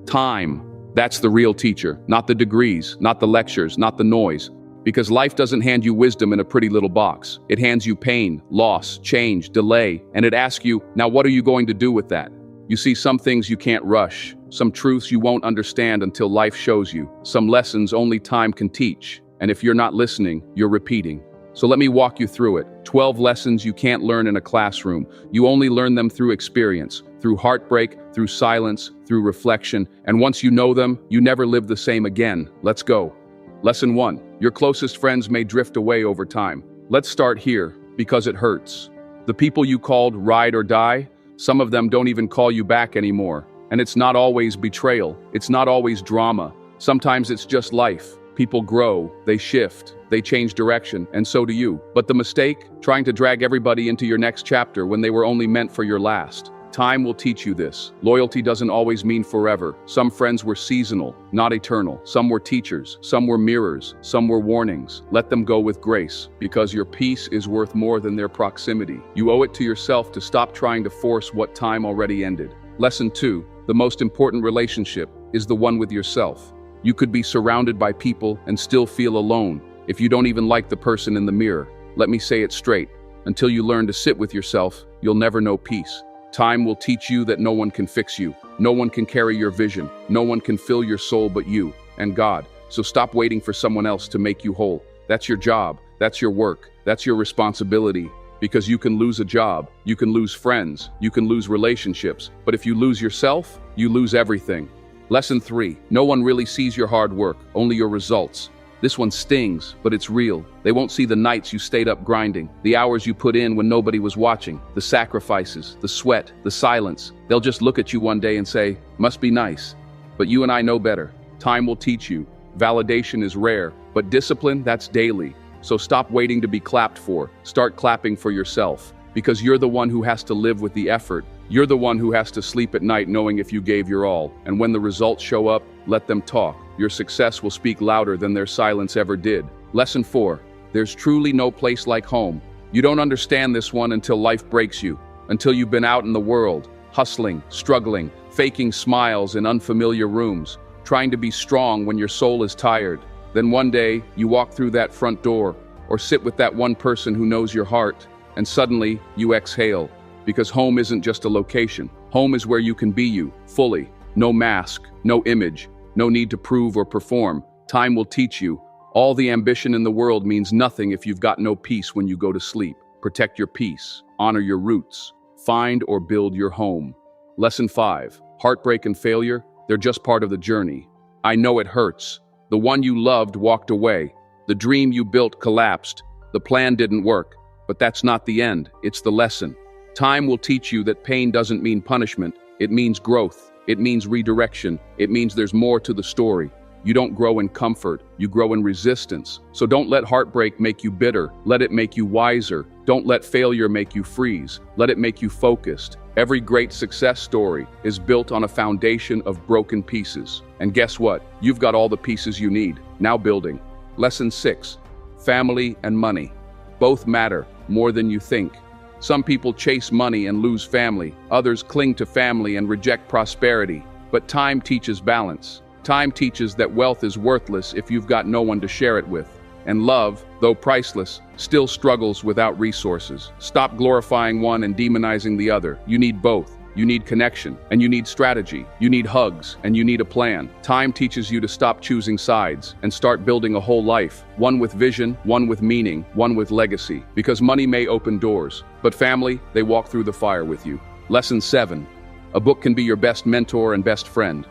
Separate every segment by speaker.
Speaker 1: Time. That's the real teacher, not the degrees, not the lectures, not the noise. Because life doesn't hand you wisdom in a pretty little box. It hands you pain, loss, change, delay, and it asks you, now what are you going to do with that? You see, some things you can't rush, some truths you won't understand until life shows you, some lessons only time can teach, and if you're not listening, you're repeating. So let me walk you through it. 12 lessons you can't learn in a classroom. You only learn them through experience, through heartbreak, through silence, through reflection, and once you know them, you never live the same again. Let's go. Lesson 1. Your closest friends may drift away over time. Let's start here, because it hurts. The people you called ride or die, some of them don't even call you back anymore. And it's not always betrayal, it's not always drama. Sometimes it's just life. People grow, they shift, they change direction, and so do you. But the mistake? Trying to drag everybody into your next chapter when they were only meant for your last. Time will teach you this. Loyalty doesn't always mean forever. Some friends were seasonal, not eternal. Some were teachers, some were mirrors, some were warnings. Let them go with grace, because your peace is worth more than their proximity. You owe it to yourself to stop trying to force what time already ended. Lesson 2. The most important relationship is the one with yourself. You could be surrounded by people and still feel alone if you don't even like the person in the mirror. Let me say it straight. Until you learn to sit with yourself, you'll never know peace. Time will teach you that no one can fix you. No one can carry your vision. No one can fill your soul but you and God. So stop waiting for someone else to make you whole. That's your job. That's your work. That's your responsibility. Because you can lose a job, you can lose friends, you can lose relationships. But if you lose yourself, you lose everything. Lesson 3. No one really sees your hard work, only your results. This one stings, but it's real. They won't see the nights you stayed up grinding, the hours you put in when nobody was watching, the sacrifices, the sweat, the silence. They'll just look at you one day and say, must be nice. But you and I know better. Time will teach you. Validation is rare, but discipline, that's daily. So stop waiting to be clapped for. Start clapping for yourself. Because you're the one who has to live with the effort. You're the one who has to sleep at night knowing if you gave your all. And when the results show up, let them talk. Your success will speak louder than their silence ever did. Lesson 4. There's truly no place like home. You don't understand this one until life breaks you. Until you've been out in the world, hustling, struggling, faking smiles in unfamiliar rooms, trying to be strong when your soul is tired. Then one day, you walk through that front door, or sit with that one person who knows your heart, and suddenly, you exhale. Because home isn't just a location. Home is where you can be you, fully. No mask, no image, no need to prove or perform. Time will teach you. All the ambition in the world means nothing if you've got no peace when you go to sleep. Protect your peace. Honor your roots. Find or build your home. Lesson 5. Heartbreak and failure, they're just part of the journey. I know it hurts. The one you loved walked away. The dream you built collapsed. The plan didn't work. But that's not the end. It's the lesson. Time will teach you that pain doesn't mean punishment. It means growth. It means redirection. It means there's more to the story. You don't grow in comfort. You grow in resistance. So don't let heartbreak make you bitter. Let it make you wiser. Don't let failure make you freeze. Let it make you focused. Every great success story is built on a foundation of broken pieces. And guess what? You've got all the pieces you need. Now building. Lesson 6. Family and money. Both matter more than you think. Some people chase money and lose family. Others cling to family and reject prosperity. But time teaches balance. Time teaches that wealth is worthless if you've got no one to share it with. And love, though priceless, still struggles without resources. Stop glorifying one and demonizing the other. You need both. You need connection, and you need strategy. You need hugs, and you need a plan. Time teaches you to stop choosing sides and start building a whole life. One with vision, one with meaning, one with legacy. Because money may open doors, but family, they walk through the fire with you. Lesson 7. A book can be your best mentor and best friend.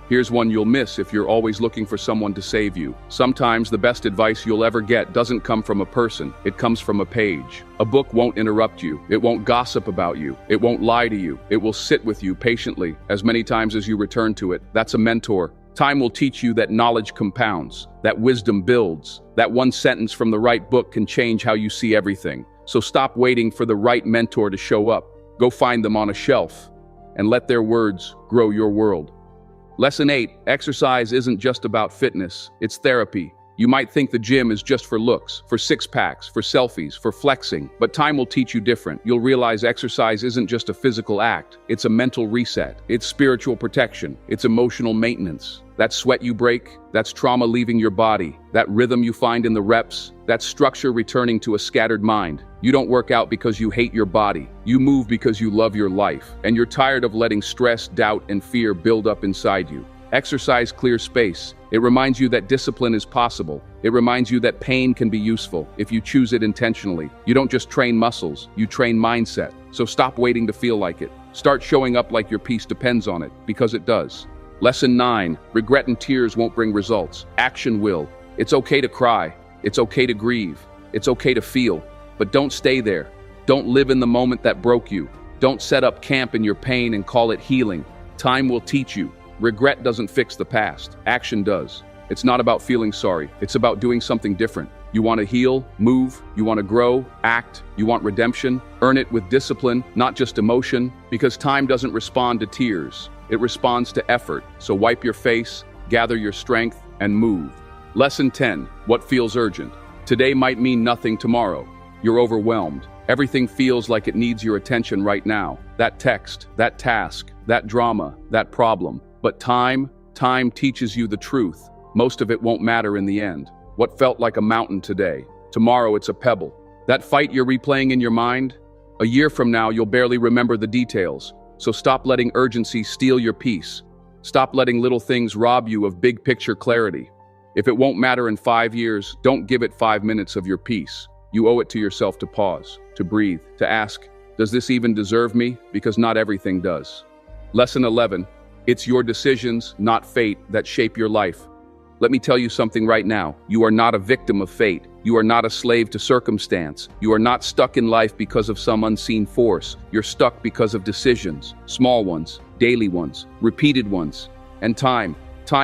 Speaker 1: Here's one you'll miss if you're always looking for someone to save you. Sometimes the best advice you'll ever get doesn't come from a person, it comes from a page. A book won't interrupt you, it won't gossip about you, it won't lie to you, it will sit with you patiently, as many times as you return to it. That's a mentor. Time will teach you that knowledge compounds, that wisdom builds, that one sentence from the right book can change how you see everything. So stop waiting for the right mentor to show up. Go find them on a shelf, and let their words grow your world. Lesson 8. Exercise isn't just about fitness, it's therapy. You might think the gym is just for looks, for six-packs, for selfies, for flexing, but time will teach you different. You'll realize exercise isn't just a physical act, it's a mental reset, it's spiritual protection, it's emotional maintenance. That sweat you break, that's trauma leaving your body, that rhythm you find in the reps, that structure returning to a scattered mind. You don't work out because you hate your body. You move because you love your life, and you're tired of letting stress, doubt, and fear build up inside you. Exercise clears space. It reminds you that discipline is possible. It reminds you that pain can be useful if you choose it intentionally. You don't just train muscles, you train mindset. So stop waiting to feel like it. Start showing up like your peace depends on it, because it does. Lesson 9, regret and tears won't bring results. Action will. It's okay to cry. It's okay to grieve. It's okay to feel. But don't stay there. Don't live in the moment that broke you. Don't set up camp in your pain and call it healing. Time will teach you. Regret doesn't fix the past. Action does. It's not about feeling sorry. It's about doing something different. You want to heal, move, you want to grow, act, you want redemption. Earn it with discipline, not just emotion, because time doesn't respond to tears. It responds to effort. So wipe your face, gather your strength, and move. Lesson 10, what feels urgent? Today might mean nothing tomorrow. You're overwhelmed. Everything feels like it needs your attention right now. That text, that task, that drama, that problem. But time teaches you the truth. Most of it won't matter in the end. What felt like a mountain today, tomorrow it's a pebble. That fight you're replaying in your mind, a year from now you'll barely remember the details. So stop letting urgency steal your peace. Stop letting little things rob you of big picture clarity. If it won't matter in 5 years, don't give it 5 minutes of your peace. You owe it to yourself to pause, to breathe, to ask, does this even deserve me? Because not everything does. Lesson 11, it's your decisions, not fate, that shape your life. Let me tell you something right now. You are not a victim of fate. You are not a slave to circumstance. You are not stuck in life because of some unseen force. You're stuck because of decisions, small ones, daily ones, repeated ones. And time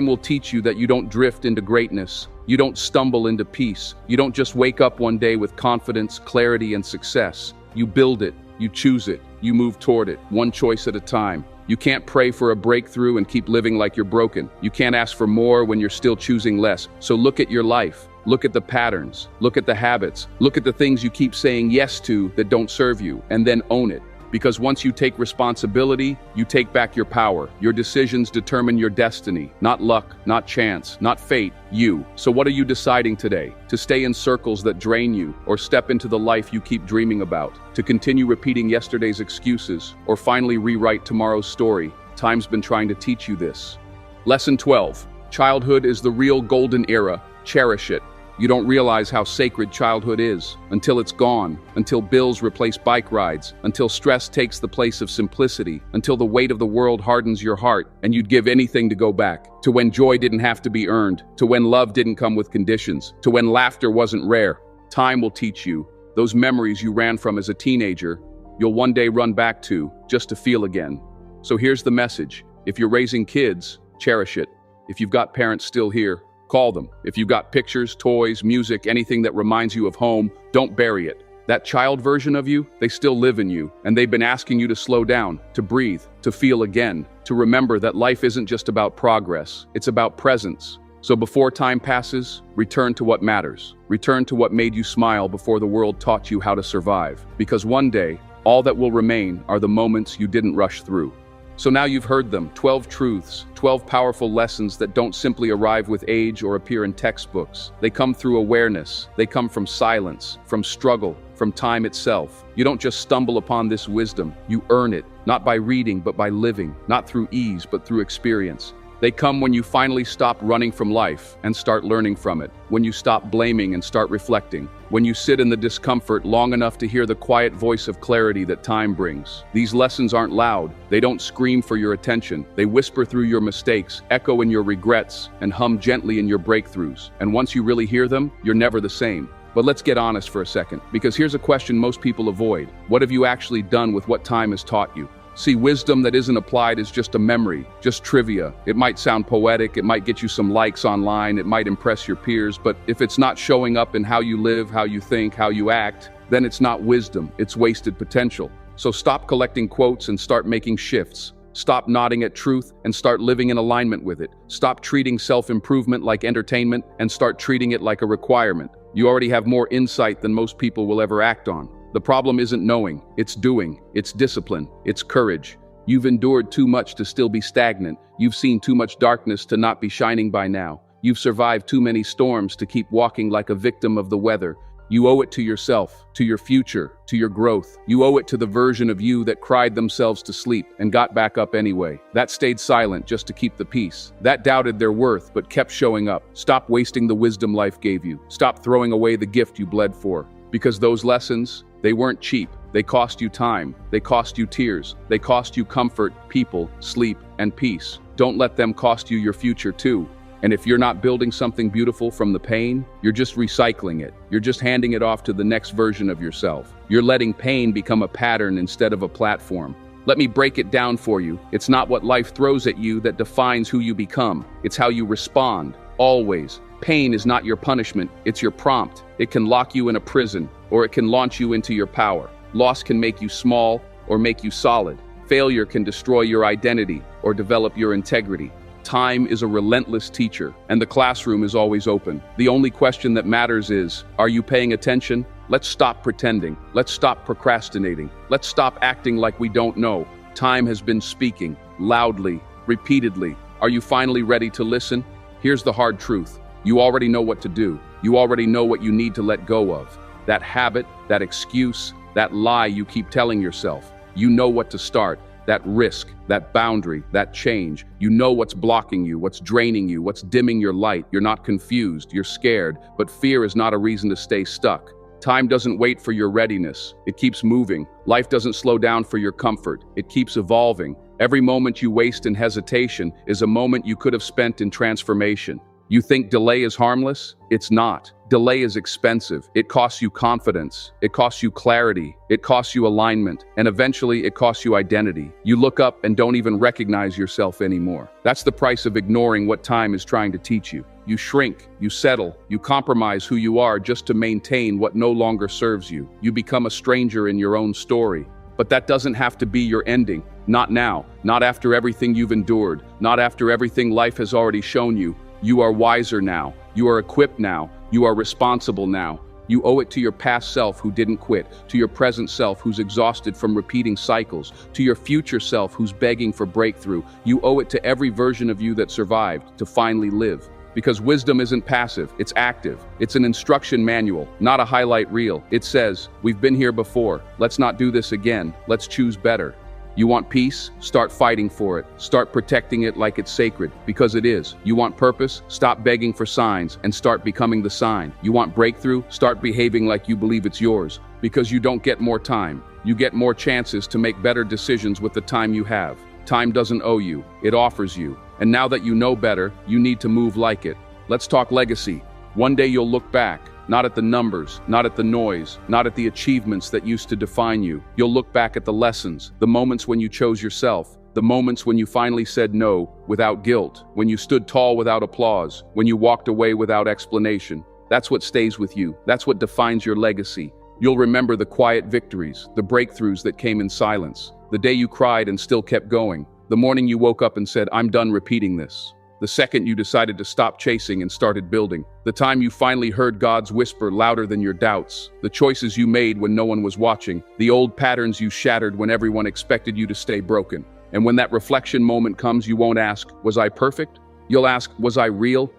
Speaker 1: will teach you that you don't drift into greatness. You don't stumble into peace. You don't just wake up one day with confidence, clarity, and success. You build it, you choose it, you move toward it, one choice at a time. You can't pray for a breakthrough and keep living like you're broken. You can't ask for more when you're still choosing less. So look at your life. Look at the patterns. Look at the habits. Look at the things you keep saying yes to that don't serve you, and then own it. Because once you take responsibility, you take back your power. Your decisions determine your destiny. Not luck, not chance, not fate, you. So what are you deciding today? To stay in circles that drain you, or step into the life you keep dreaming about? To continue repeating yesterday's excuses, or finally rewrite tomorrow's story? Time's been trying to teach you this. Lesson 12. Childhood is the real golden era. Cherish it. You don't realize how sacred childhood is until it's gone, until bills replace bike rides, until stress takes the place of simplicity, until the weight of the world hardens your heart and you'd give anything to go back, to when joy didn't have to be earned, to when love didn't come with conditions, to when laughter wasn't rare. Time will teach you. Those memories you ran from as a teenager, you'll one day run back to just to feel again. So here's the message. If you're raising kids, cherish it. If you've got parents still here, call them. If you've got pictures, toys, music, anything that reminds you of home, don't bury it. That child version of you, they still live in you, and they've been asking you to slow down, to breathe, to feel again, to remember that life isn't just about progress, it's about presence. So before time passes, return to what matters. Return to what made you smile before the world taught you how to survive. Because one day, all that will remain are the moments you didn't rush through. So now you've heard them, 12 truths, 12 powerful lessons that don't simply arrive with age or appear in textbooks. They come through awareness. They come from silence, from struggle, from time itself. You don't just stumble upon this wisdom, you earn it, not by reading but by living, not through ease but through experience. They come when you finally stop running from life and start learning from it, when you stop blaming and start reflecting, when you sit in the discomfort long enough to hear the quiet voice of clarity that time brings. These lessons aren't loud. They don't scream for your attention. They whisper through your mistakes, echo in your regrets, and hum gently in your breakthroughs. And once you really hear them, you're never the same. But let's get honest for a second, because here's a question most people avoid. What have you actually done with what time has taught you? See, wisdom that isn't applied is just a memory, just trivia. It might sound poetic, it might get you some likes online, it might impress your peers, but if it's not showing up in how you live, how you think, how you act, then it's not wisdom, it's wasted potential. So stop collecting quotes and start making shifts. Stop nodding at truth and start living in alignment with it. Stop treating self-improvement like entertainment and start treating it like a requirement. You already have more insight than most people will ever act on. The problem isn't knowing, it's doing, it's discipline, it's courage. You've endured too much to still be stagnant. You've seen too much darkness to not be shining by now. You've survived too many storms to keep walking like a victim of the weather. You owe it to yourself, to your future, to your growth. You owe it to the version of you that cried themselves to sleep and got back up anyway. That stayed silent just to keep the peace. That doubted their worth but kept showing up. Stop wasting the wisdom life gave you. Stop throwing away the gift you bled for. Because those lessons, they weren't cheap. They cost you time. They cost you tears. They cost you comfort, people, sleep, and peace. Don't let them cost you your future too. And if you're not building something beautiful from the pain, you're just recycling it. You're just handing it off to the next version of yourself. You're letting pain become a pattern instead of a platform. Let me break it down for you. It's not what life throws at you that defines who you become. It's how you respond, always. Pain is not your punishment, it's your prompt. It can lock you in a prison, or it can launch you into your power. Loss can make you small, or make you solid. Failure can destroy your identity, or develop your integrity. Time is a relentless teacher, and the classroom is always open. The only question that matters is, are you paying attention? Let's stop pretending. Let's stop procrastinating. Let's stop acting like we don't know. Time has been speaking, loudly, repeatedly. Are you finally ready to listen? Here's the hard truth. You already know what to do. You already know what you need to let go of. That habit, that excuse, that lie you keep telling yourself. You know what to start. That risk, that boundary, that change. You know what's blocking you, what's draining you, what's dimming your light. You're not confused, you're scared, but fear is not a reason to stay stuck. Time doesn't wait for your readiness. It keeps moving. Life doesn't slow down for your comfort. It keeps evolving. Every moment you waste in hesitation is a moment you could have spent in transformation. You think delay is harmless? It's not. Delay is expensive. It costs you confidence. It costs you clarity. It costs you alignment. And eventually it costs you identity. You look up and don't even recognize yourself anymore. That's the price of ignoring what time is trying to teach you. You shrink, you settle, you compromise who you are just to maintain what no longer serves you. You become a stranger in your own story. But that doesn't have to be your ending. Not now. Not after everything you've endured. Not after everything life has already shown you. You are wiser now. You are equipped now. You are responsible now. You owe it to your past self who didn't quit, to your present self who's exhausted from repeating cycles, to your future self who's begging for breakthrough. You owe it to every version of you that survived to finally live. Because wisdom isn't passive, it's active. It's an instruction manual, not a highlight reel. It says, we've been here before. Let's not do this again. Let's choose better. You want peace? Start fighting for it. Start protecting it like it's sacred, because it is. You want purpose? Stop begging for signs and start becoming the sign. You want breakthrough? Start behaving like you believe it's yours, because you don't get more time. You get more chances to make better decisions with the time you have. Time doesn't owe you, it offers you. And now that you know better, you need to move like it. Let's talk legacy. One day you'll look back. Not at the numbers, not at the noise, not at the achievements that used to define you. You'll look back at the lessons, the moments when you chose yourself, the moments when you finally said no without guilt, when you stood tall without applause, when you walked away without explanation. That's what stays with you. That's what defines your legacy. You'll remember the quiet victories, the breakthroughs that came in silence, the day you cried and still kept going, the morning you woke up and said, I'm done repeating this. The second you decided to stop chasing and started building. The time you finally heard God's whisper louder than your doubts. The choices you made when no one was watching. The old patterns you shattered when everyone expected you to stay broken. And when that reflection moment comes, you won't ask, was I perfect? You'll ask, was I real?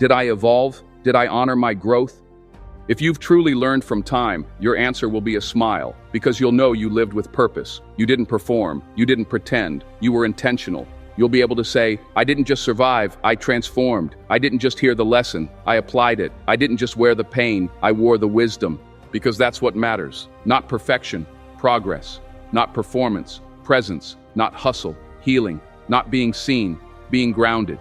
Speaker 1: Did I evolve? Did I honor my growth? If you've truly learned from time, your answer will be a smile, because you'll know you lived with purpose. You didn't perform. You didn't pretend. You were intentional. You'll be able to say, I didn't just survive, I transformed. I didn't just hear the lesson, I applied it. I didn't just wear the pain, I wore the wisdom. Because that's what matters. Not perfection, progress. Not performance, presence. Not hustle, healing. Not being seen, being grounded.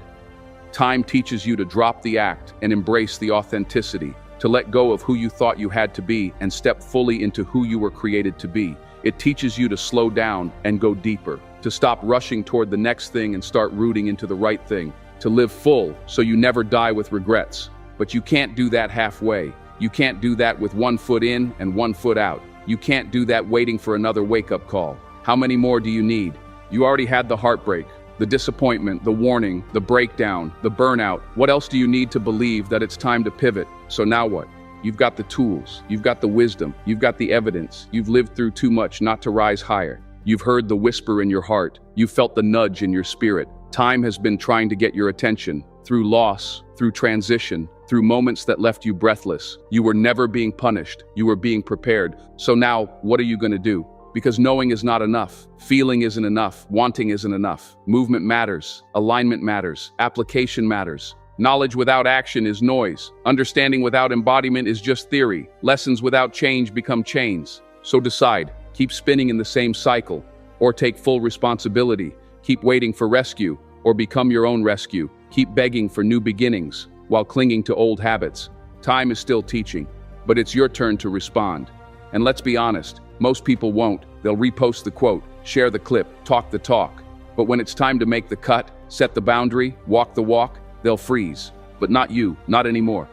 Speaker 1: Time teaches you to drop the act and embrace the authenticity, to let go of who you thought you had to be and step fully into who you were created to be. It teaches you to slow down and go deeper, to stop rushing toward the next thing and start rooting into the right thing, to live full so you never die with regrets. But you can't do that halfway. You can't do that with 1 foot in and 1 foot out. You can't do that waiting for another wake-up call. How many more do you need? You already had the heartbreak, the disappointment, the warning, the breakdown, the burnout. What else do you need to believe that it's time to pivot? So now what? You've got the tools, you've got the wisdom, you've got the evidence. You've lived through too much not to rise higher. You've heard the whisper in your heart. You've felt the nudge in your spirit. Time has been trying to get your attention. Through loss, through transition, through moments that left you breathless. You were never being punished. You were being prepared. So now, what are you going to do? Because knowing is not enough. Feeling isn't enough. Wanting isn't enough. Movement matters. Alignment matters. Application matters. Knowledge without action is noise. Understanding without embodiment is just theory. Lessons without change become chains. So decide. Keep spinning in the same cycle, or take full responsibility. Keep waiting for rescue, or become your own rescue. Keep begging for new beginnings, while clinging to old habits. Time is still teaching, but it's your turn to respond. And let's be honest, most people won't. They'll repost the quote, share the clip, talk the talk. But when it's time to make the cut, set the boundary, walk the walk, they'll freeze. But not you, not anymore.